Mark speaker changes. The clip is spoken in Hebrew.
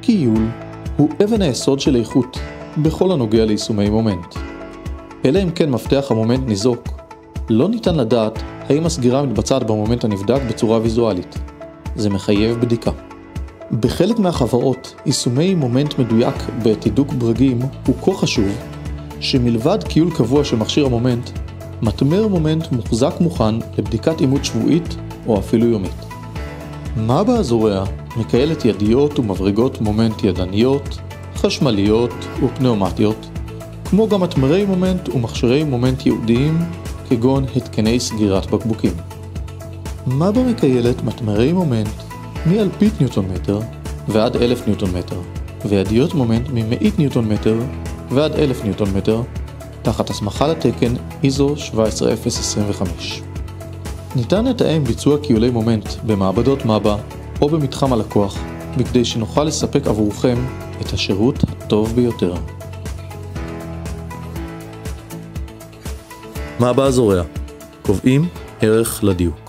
Speaker 1: קיול הוא אבן היסוד של איכות בכל הנוגע ליישומי מומנט. אלא אם כן מפתח המומנט ניזוק, לא ניתן לדעת האם הסגירה מתבצעת במומנט הנבדק בצורה ויזואלית. זה מחייב בדיקה. בחלק מהחברות, יישומי מומנט מדויק בתידוק ברגים הוא כה חשוב, שמלבד קיול קבוע של מכשיר המומנט, מטמר מומנט מוחזק מוכן לבדיקת אימות שבועית או אפילו יומית. מב"א הזורע מקיימת ידיות ומברגות מומנט ידניות, חשמליות ופנאומטיות, כמו גם מטמרי מומנט ומכשירי מומנט ייעודיים כגון התקני סגירת בקבוקים. מב"א מקיימת מטמרי מומנט מאלפית ניוטון מטר ועד 1000 ניוטון מטר, וידיות מומנט ממאית ניוטון מטר ועד 1000 ניוטון מטר, תחת הסמכה לתקן ISO 17025. ניתן לתאם ביצוע קיולי מומנט במעבדות מב"א או במתחם הלקוח, בכדי שנוכל לספק עבורכם את השירות הטוב ביותר. מב"א הזורע, קובעים ערך לדיוק.